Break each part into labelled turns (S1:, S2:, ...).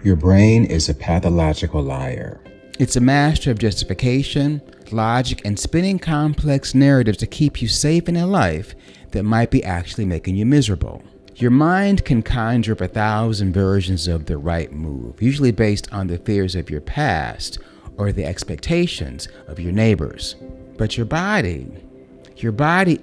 S1: Your brain is a pathological liar.
S2: It's a master of justification, logic, and spinning complex narratives to keep you safe in a life that might be actually making you miserable. Your mind can conjure up 1,000 versions of the right move, usually based on the fears of your past or the expectations of your neighbors. But your body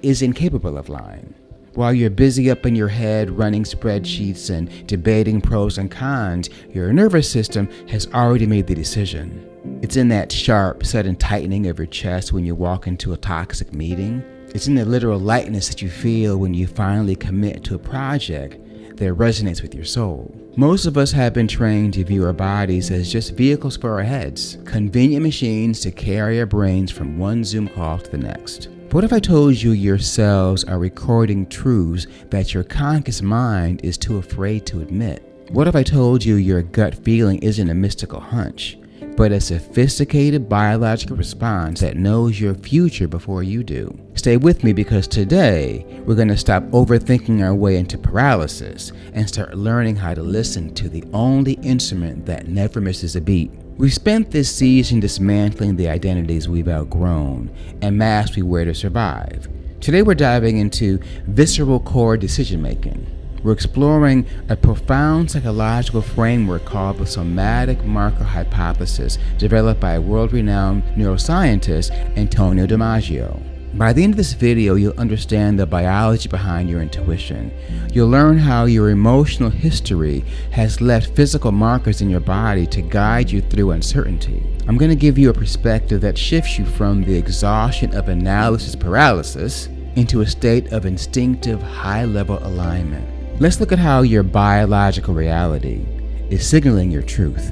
S2: is incapable of lying. While you're busy up in your head running spreadsheets and debating pros and cons, your nervous system has already made the decision. It's in that sharp, sudden tightening of your chest when you walk into a toxic meeting. It's in the literal lightness that you feel when you finally commit to a project that resonates with your soul. Most of us have been trained to view our bodies as just vehicles for our heads, convenient machines to carry our brains from one Zoom call to the next. What if I told you your cells are recording truths that your conscious mind is too afraid to admit? What if I told you your gut feeling isn't a mystical hunch, but a sophisticated biological response that knows your future before you do? Stay with me, because today we're going to stop overthinking our way into paralysis and start learning how to listen to the only instrument that never misses a beat. We've spent this season dismantling the identities we've outgrown and masks we wear to survive. Today we're diving into visceral core decision making. We're exploring a profound psychological framework called the somatic marker hypothesis, developed by world-renowned neuroscientist Antonio Damasio. By the end of this video, you'll understand the biology behind your intuition. You'll learn how your emotional history has left physical markers in your body to guide you through uncertainty. I'm going to give you a perspective that shifts you from the exhaustion of analysis paralysis into a state of instinctive high-level alignment. Let's look at how your biological reality is signaling your truth.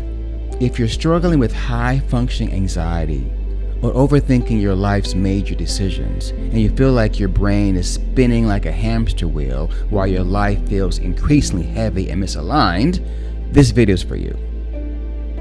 S2: If you're struggling with high-functioning anxiety or overthinking your life's major decisions, and you feel like your brain is spinning like a hamster wheel while your life feels increasingly heavy and misaligned, this video is for you.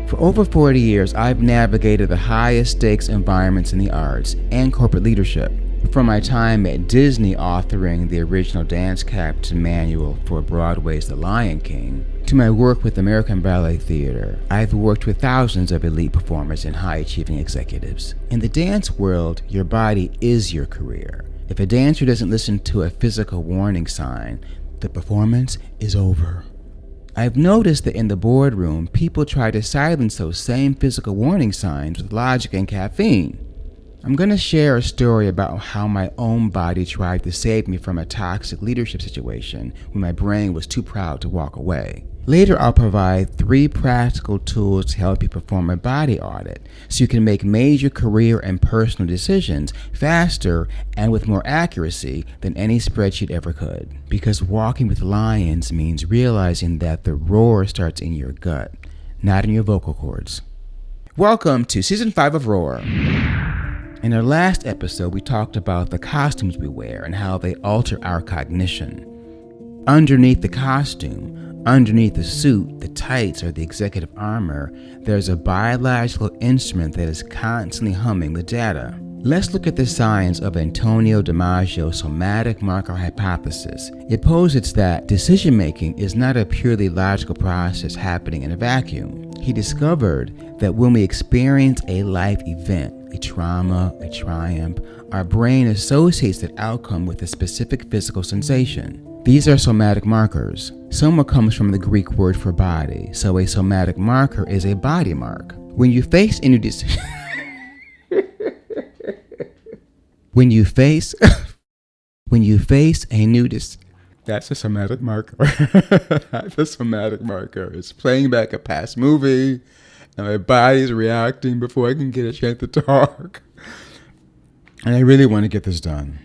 S2: For over 40 years, I've navigated the highest stakes environments in the arts and corporate leadership. From my time at Disney authoring the original dance captain manual for Broadway's The Lion King, to my work with American Ballet Theater, I've worked with thousands of elite performers and high-achieving executives. In the dance world, your body is your career. If a dancer doesn't listen to a physical warning sign, the performance is over. I've noticed that in the boardroom, people try to silence those same physical warning signs with logic and caffeine. I'm going to share a story about how my own body tried to save me from a toxic leadership situation when my brain was too proud to walk away. Later, I'll provide 3 practical tools to help you perform a body audit so you can make major career and personal decisions faster and with more accuracy than any spreadsheet ever could. Because walking with lions means realizing that the roar starts in your gut, not in your vocal cords. Welcome to Season 5 of Roar. In our last episode, we talked about the costumes we wear and how they alter our cognition. Underneath the costume, underneath the suit, the tights, or the executive armor, there's a biological instrument that is constantly humming with data. Let's look at the science of Antonio Damasio's somatic marker hypothesis. It posits that decision-making is not a purely logical process happening in a vacuum. He discovered that when we experience a life event, a trauma, a triumph, our brain associates that outcome with a specific physical sensation. These are somatic markers. Soma comes from the Greek word for body, so a somatic marker is a body mark. When you face a new decision... That's a somatic marker. That's a somatic marker. It's playing back a past movie, and my body's reacting before I can get a chance to talk. And I really want to get this done.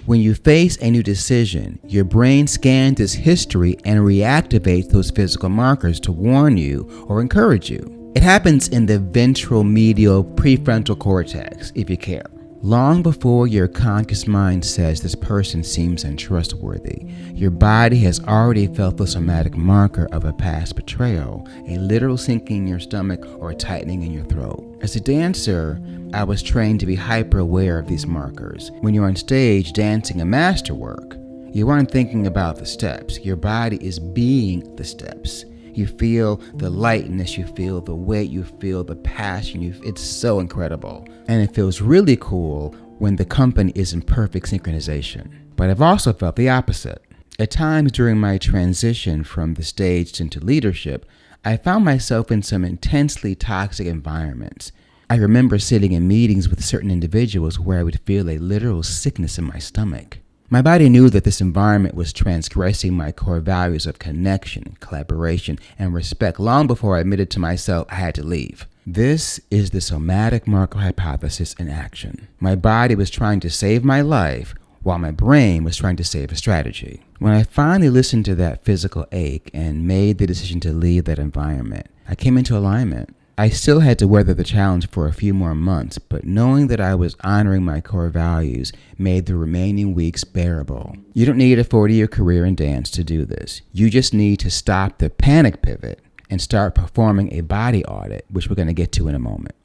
S2: When you face a new decision, your brain scans its history and reactivates those physical markers to warn you or encourage you. It happens in the ventral medial prefrontal cortex, if you care. Long before your conscious mind says this person seems untrustworthy, your body has already felt the somatic marker of a past betrayal, a literal sinking in your stomach or a tightening in your throat. As a dancer, I was trained to be hyper aware of these markers. When you're on stage dancing a masterwork, you aren't thinking about the steps. Your body is being the steps. You feel the lightness, you feel the weight, you feel the passion. It's so incredible. And it feels really cool when the company is in perfect synchronization. But I've also felt the opposite. At times during my transition from the stage into leadership, I found myself in some intensely toxic environments. I remember sitting in meetings with certain individuals where I would feel a literal sickness in my stomach. My body knew that this environment was transgressing my core values of connection, collaboration, and respect long before I admitted to myself I had to leave. This is the somatic marker hypothesis in action. My body was trying to save my life while my brain was trying to save a strategy. When I finally listened to that physical ache and made the decision to leave that environment, I came into alignment. I still had to weather the challenge for a few more months, but knowing that I was honoring my core values made the remaining weeks bearable. You don't need a 40-year career in dance to do this. You just need to stop the panic pivot and start performing a body audit, which we're going to get to in a moment.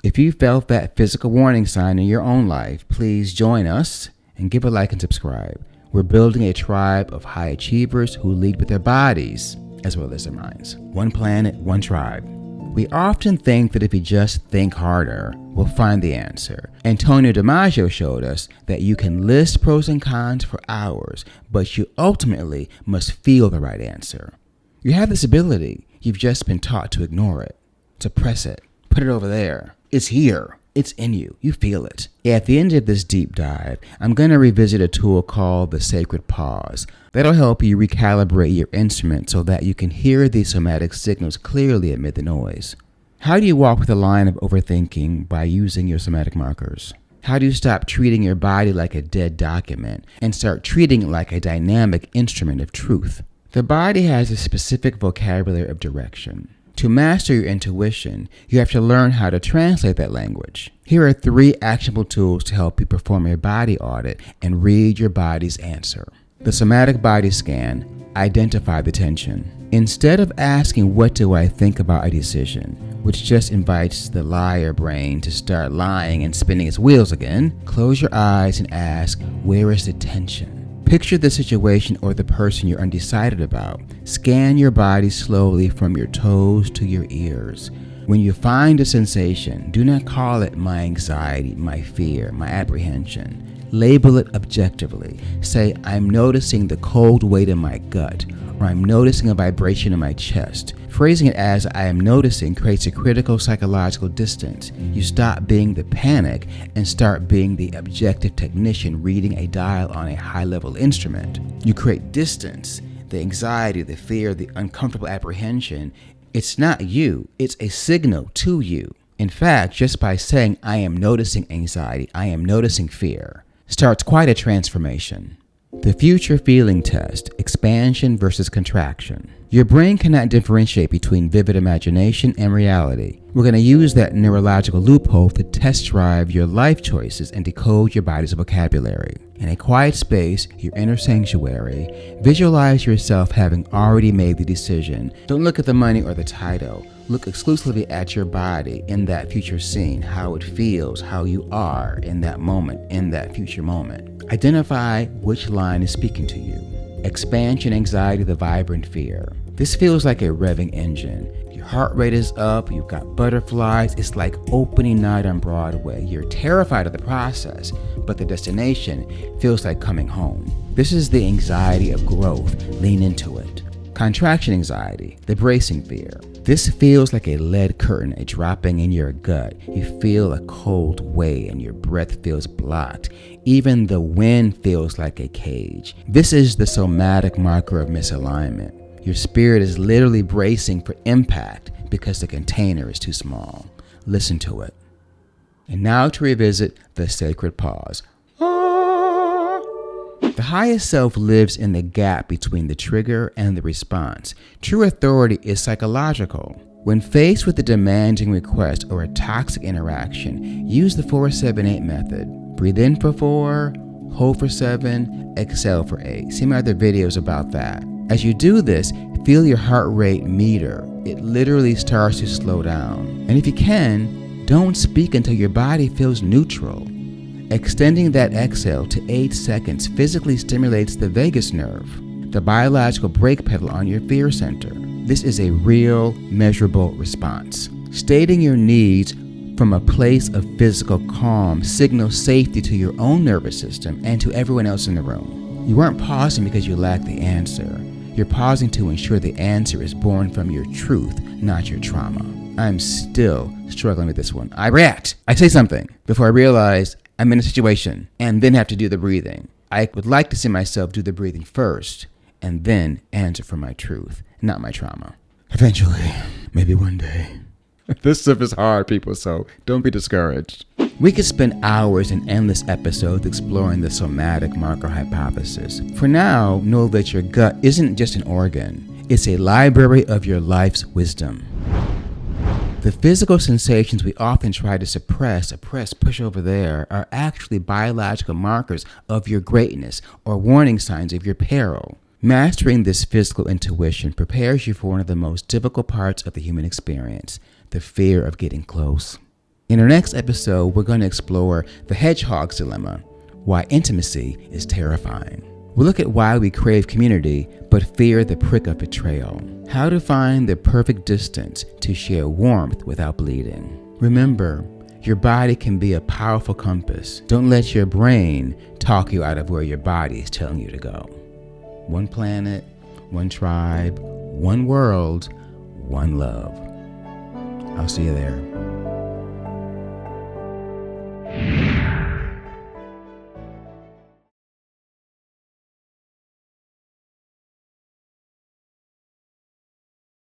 S2: If you felt that physical warning sign in your own life, please join us and give a like and subscribe. We're building a tribe of high achievers who lead with their bodies as well as their minds. One planet, one tribe. We often think that if we just think harder, we'll find the answer. Antonio DiMaggio showed us that you can list pros and cons for hours, but you ultimately must feel the right answer. You have this ability, you've just been taught to ignore it, suppress it, put it over there. It's here. It's in you. You feel it. At the end of this deep dive, I'm going to revisit a tool called the sacred pause. That'll help you recalibrate your instrument so that you can hear these somatic signals clearly amid the noise. How do you walk with the line of overthinking by using your somatic markers? How do you stop treating your body like a dead document and start treating it like a dynamic instrument of truth? The body has a specific vocabulary of direction. To master your intuition, you have to learn how to translate that language. Here are 3 actionable tools to help you perform a body audit and read your body's answer. The somatic body scan. Identify the tension. Instead of asking, "What do I think about a decision?" which just invites the liar brain to start lying and spinning its wheels again, close your eyes and ask, "Where is the tension?" Picture the situation or the person you're undecided about. Scan your body slowly from your toes to your ears. When you find a sensation, do not call it my anxiety, my fear, my apprehension. Label it objectively. Say, "I'm noticing the cold weight in my gut," or "I'm noticing a vibration in my chest." Phrasing it as "I am noticing" creates a critical psychological distance. You stop being the panic and start being the objective technician reading a dial on a high-level instrument. You create distance, the anxiety, the fear, the uncomfortable apprehension. It's not you, it's a signal to you. In fact, just by saying, "I am noticing anxiety, I am noticing fear," starts quite a transformation. The future feeling test, expansion versus contraction. Your brain cannot differentiate between vivid imagination and reality. We're going to use that neurological loophole to test drive your life choices and decode your body's vocabulary. In a quiet space, your inner sanctuary, visualize yourself having already made the decision. Don't look at the money or the title. Look exclusively at your body in that future scene, how it feels, how you are in that moment, in that future moment. Identify which line is speaking to you. Expansion anxiety, the vibrant fear. This feels like a revving engine. Your heart rate is up, you've got butterflies, it's like opening night on Broadway. You're terrified of the process, but the destination feels like coming home. This is the anxiety of growth. Lean into it. Contraction anxiety, the bracing fear. This feels like a lead curtain, a dropping in your gut. You feel a cold weight and your breath feels blocked. Even the wind feels like a cage. This is the somatic marker of misalignment. Your spirit is literally bracing for impact because the container is too small. Listen to it. And now to revisit the sacred pause. The highest self lives in the gap between the trigger and the response. True authority is psychological. When faced with a demanding request or a toxic interaction, use the 4-7-8 method. Breathe in for 4, hold for 7, exhale for 8. See my other videos about that. As you do this, feel your heart rate meter. It literally starts to slow down. And if you can, don't speak until your body feels neutral. Extending that exhale to 8 seconds physically stimulates the vagus nerve, the biological brake pedal on your fear center. This is a real, measurable response. Stating your needs from a place of physical calm signals safety to your own nervous system and to everyone else in the room. You aren't pausing because you lack the answer. You're pausing to ensure the answer is born from your truth, not your trauma. I'm still struggling with this one. I react. I say something before I realize I'm in a situation and then have to do the breathing. I would like to see myself do the breathing first and then answer for my truth, not my trauma. Eventually, maybe one day. This stuff is hard, people, so don't be discouraged. We could spend hours in endless episodes exploring the somatic marker hypothesis. For now, know that your gut isn't just an organ. It's a library of your life's wisdom. The physical sensations we often try to suppress, push over there, are actually biological markers of your greatness or warning signs of your peril. Mastering this physical intuition prepares you for one of the most difficult parts of the human experience, the fear of getting close. In our next episode, we're going to explore the hedgehog's dilemma, why intimacy is terrifying. We'll look at why we crave community but fear the prick of betrayal. How to find the perfect distance to share warmth without bleeding. Remember, your body can be a powerful compass. Don't let your brain talk you out of where your body is telling you to go. One planet, one tribe, one world, one love. I'll see you there.